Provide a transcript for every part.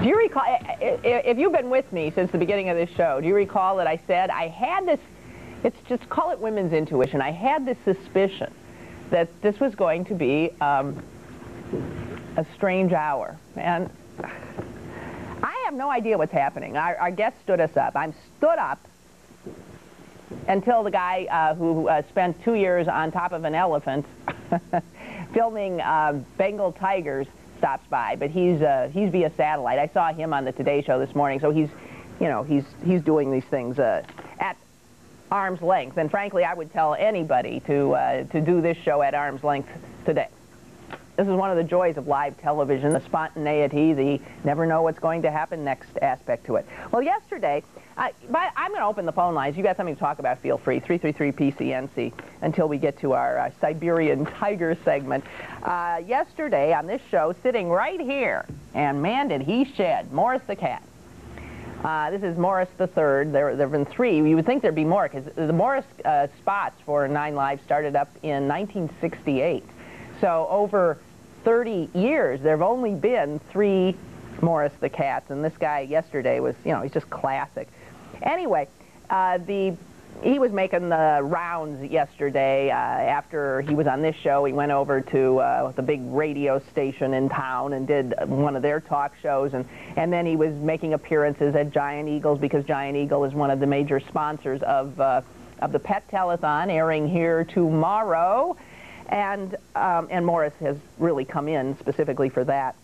Do you recall, if you've been with me since the beginning of this show, do you recall that I said I had this, it's just call it women's intuition, I had this suspicion that this was going to be a strange hour. And I have no idea what's happening. Our guest stood us up. I'm stood up until the guy who spent 2 years on top of an elephant filming Bengal tigers stops by, but he's via satellite. I saw him on the Today Show this morning, so he's doing these things at arm's length. And frankly, I would tell anybody to do this show at arm's length today. This is one of the joys of live television, the spontaneity, the never know what's going to happen next aspect to it. Well, yesterday, I'm going to open the phone lines. You got something to talk about, feel free, 333-PCNC, until we get to our Siberian tiger segment. Yesterday on this show, sitting right here, and man, did he shed, Morris the cat. This is Morris the third. There have been three. You would think there'd be more, because the Morris spots for 9 Live started up in 1968. So over 30 years, there have only been 3 Morris the Cats, and this guy yesterday was, he's just classic. Anyway, he was making the rounds yesterday. After he was on this show, he went over to the big radio station in town and did one of their talk shows, and then he was making appearances at Giant Eagles, because Giant Eagle is one of the major sponsors of the Pet Telethon, airing here tomorrow. And Morris has really come in specifically for that.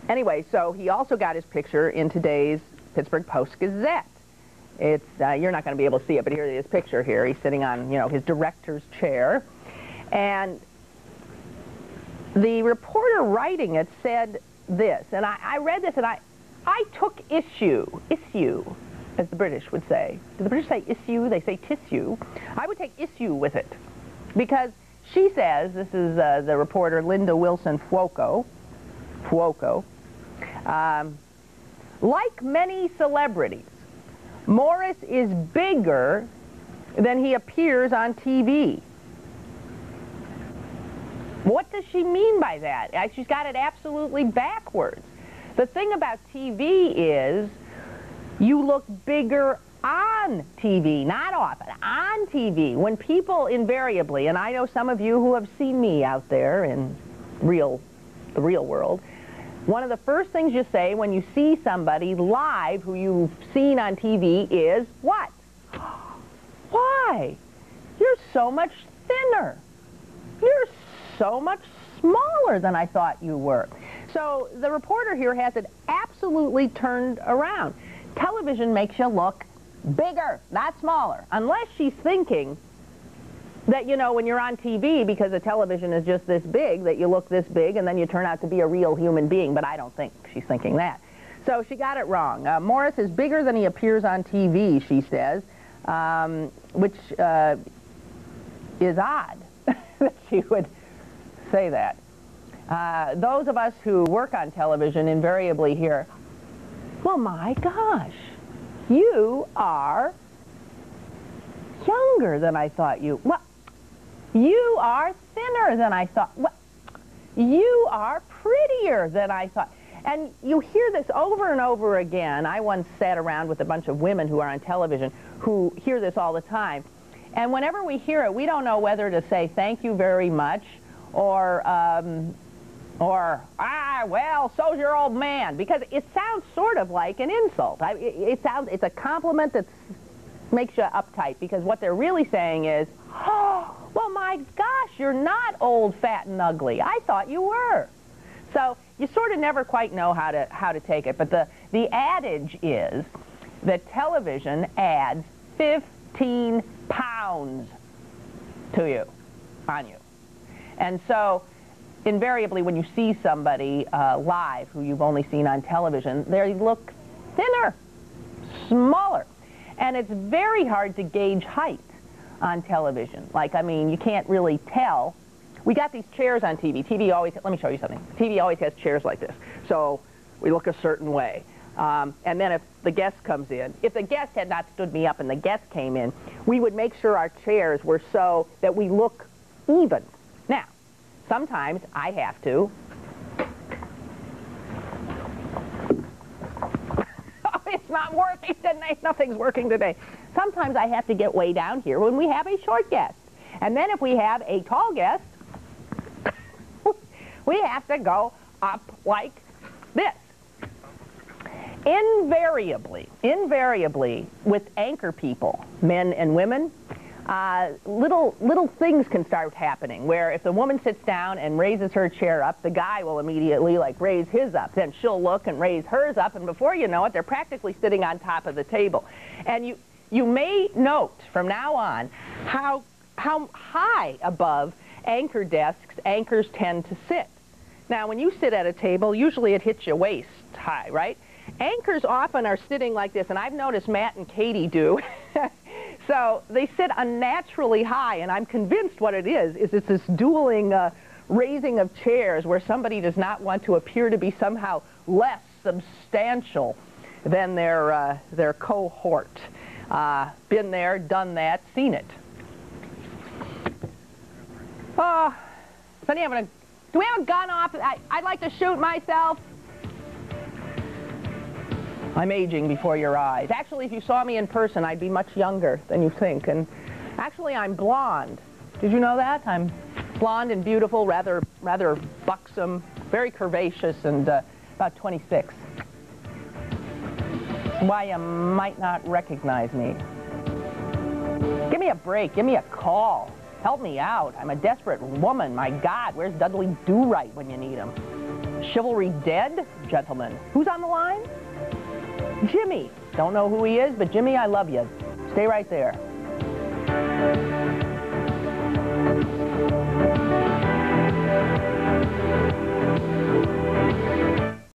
Anyway, so he also got his picture in today's Pittsburgh Post-Gazette. It's you're not going to be able to see it, but here's his picture here. He's sitting on, his director's chair. And the reporter writing it said this, and I read this, and I took issue, as the British would say. Do the British say issue? They say tissue. I would take issue with it. Because she says, this is the reporter Linda Wilson Fuoco, like many celebrities, Morris is bigger than he appears on TV. What does she mean by that? She's got it absolutely backwards. The thing about TV is you look bigger on TV, not often, on TV. When people invariably, and I know some of you who have seen me out there in the real world, one of the first things you say when you see somebody live who you've seen on TV is, what? Why? You're so much thinner. You're so much smaller than I thought you were. So the reporter here has it absolutely turned around. Television makes you look bigger, not smaller, unless she's thinking that, when you're on TV, because the television is just this big, that you look this big and then you turn out to be a real human being, but I don't think she's thinking that. So she got it wrong. Morris is bigger than he appears on TV, she says, which is odd that she would say that. Those of us who work on television invariably hear, well, my gosh, you are younger than I thought you. Well, you are thinner than I thought. Well, you are prettier than I thought. And you hear this over and over again. I once sat around with a bunch of women who are on television who hear this all the time. And whenever we hear it, we don't know whether to say thank you very much or well, so's your old man, because it sounds sort of like an insult. It's a compliment that makes you uptight, because what they're really saying is, oh, well, my gosh, you're not old, fat, and ugly. I thought you were. So you sort of never quite know how to take it. But the adage is that television adds 15 pounds to you, on you. And so invariably, when you see somebody live who you've only seen on television, they look thinner, smaller. And it's very hard to gauge height on television. You can't really tell. We got these chairs on TV. TV always, let me show you something. TV always has chairs like this. So we look a certain way. And then if the guest comes in, if the guest had not stood me up and the guest came in, we would make sure our chairs were so that we look even. Now, sometimes I have to It's not working today. Nothing's working today. Sometimes I have to get way down here when we have a short guest. And then if we have a tall guest, we have to go up like this. Invariably, with anchor people, men and women, little things can start happening where if the woman sits down and raises her chair up, the guy will immediately raise his up. Then she'll look and raise hers up, and before you know it, they're practically sitting on top of the table. And you may note from now on how high above anchor desks anchors tend to sit. Now, when you sit at a table, usually it hits your waist high, right? Anchors often are sitting like this, and I've noticed Matt and Katie do. So they sit unnaturally high, and I'm convinced what it is it's this dueling raising of chairs where somebody does not want to appear to be somehow less substantial than their cohort. Been there, done that, seen it. Do we have a gun off? I'd like to shoot myself. I'm aging before your eyes. Actually, if you saw me in person, I'd be much younger than you think. And actually, I'm blonde. Did you know that? I'm blonde and beautiful, rather buxom, very curvaceous, and about 26. Why you might not recognize me. Give me a break. Give me a call. Help me out. I'm a desperate woman. My God, where's Dudley Do-Right when you need him? Chivalry dead? Gentlemen. Who's on the line? Jimmy. Don't know who he is, but Jimmy, I love you. Stay right there.